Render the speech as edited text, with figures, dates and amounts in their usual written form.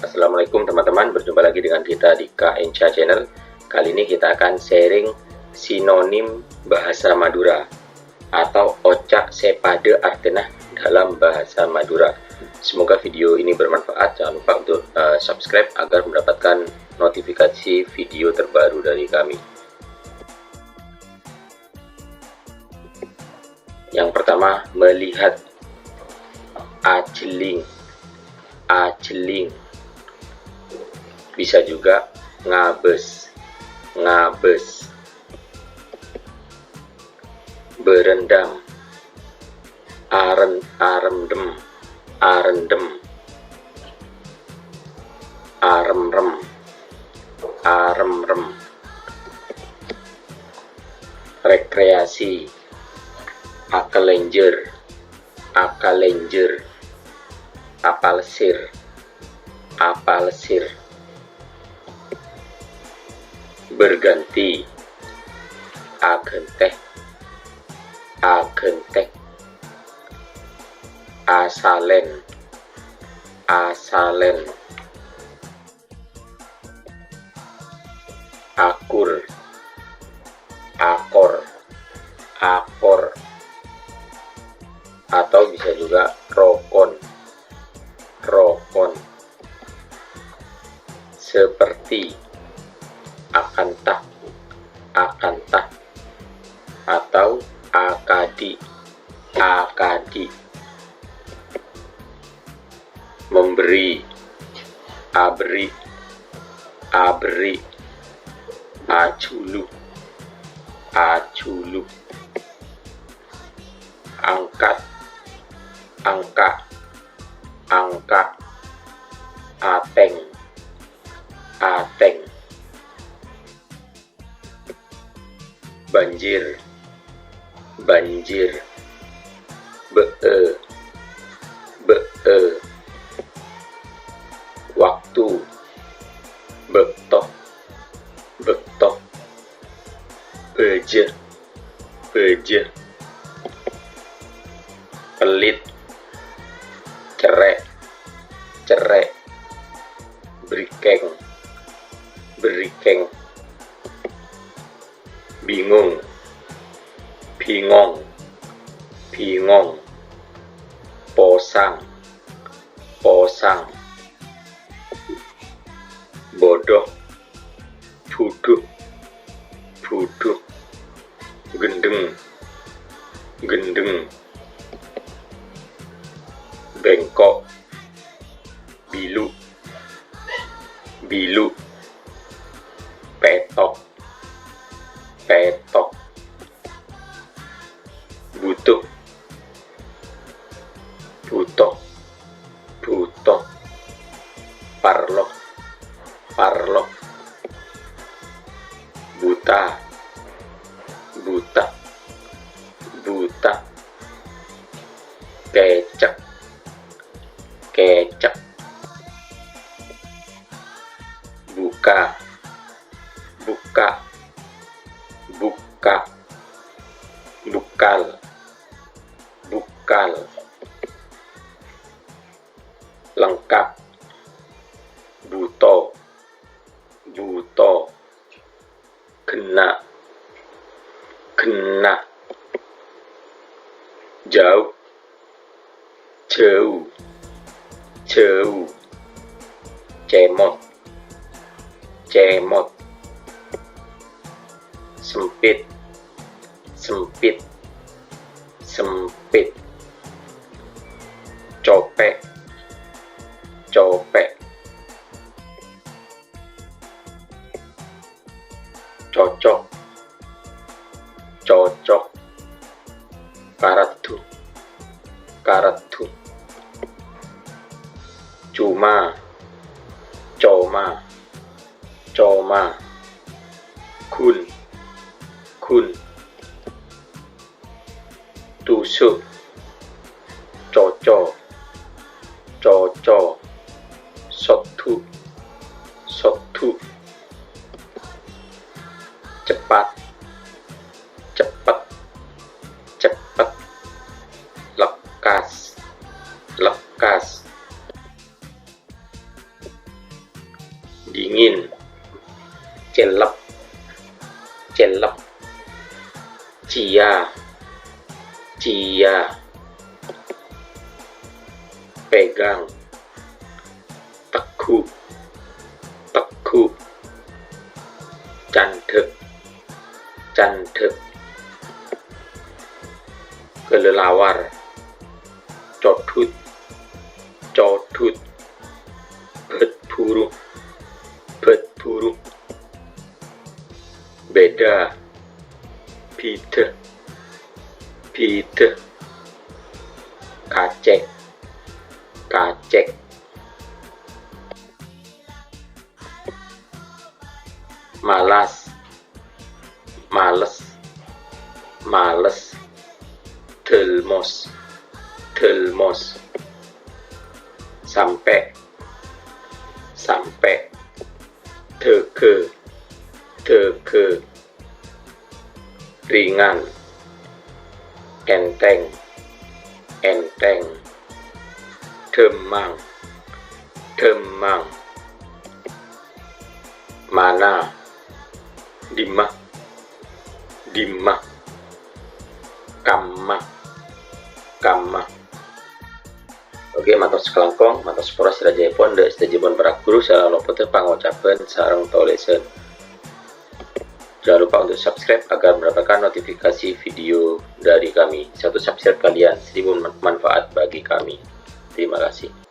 Assalamualaikum teman-teman, berjumpa lagi dengan kita di Kak Encha Channel. Kali ini kita akan sharing sinonim bahasa Madura atau ocak sepade artena dalam bahasa Madura. Semoga video ini bermanfaat. Jangan lupa untuk subscribe agar mendapatkan notifikasi video terbaru dari kami. Yang pertama, melihat. Ajeling, ajeling. Bisa juga ngabes, ngabes. Berendam, arendem, arendem. Aremrem, aremrem. Rekreasi, akalenjer, akalenjer. Apalesir, apalesir. Berganti, agenteh, agenteh. Asalen, asalen. Akur, akor, akor. Atau bisa juga rokon, rokon. Seperti, akantah, akantah. Atau akadi, akadi. Memberi, abri, abri. Ajulu, ajulu. Angkat, angka, angka. Ateng, ateng. Banjir, banjir. Bee, bee. Waktu, bektok, bektok. Beje, beje. Pelit, cerek, cerek. Berikeng, berikeng. Bingung, bingong, bingong. Posang, posang. Bodoh, bodoh, bodoh. Gendeng, gendeng. Bengkok, bilu, bilu. Petok, petok. Butuh, butuh, butuh. Parlo, parlo. Buta, buta, buta. Kecap, kecap. Buka, buka, buka. Bukal, bukal. Lengkap, buto, buto. Kena, kena. Jauh, jauh, jauh. Cemot, cemot. Sempit, sempit, sempit. Copek, copek. Cocok, cocok. Karatu, karatu. Cuma, coma, coma. Kun, kun. Tusuk, coco, coco. Sotu, sotu. Cepat, cepat, cepat. Lekas, lekas. dingin, celep, celep, cia, cia, pegang, teguh, teguh, candek, candek, kelelawar, codut, codut, berburu, berburu, beda, bide, bide, kacek, kacek, malas, males, males, delmos, delmos, sampai, sampai, dege, dege, ringan, enteng, enteng, demang, demang, mana, dimah, dimah, kamah, kamah. Oke, matos kelangkong, matos poros rajapon, dan istajibon para guru, salam lopote pangucapan sarang tolesen. Jangan lupa untuk subscribe agar mendapatkan notifikasi video dari kami. Satu subscribe kalian, 1000 manfaat bagi kami. Terima kasih.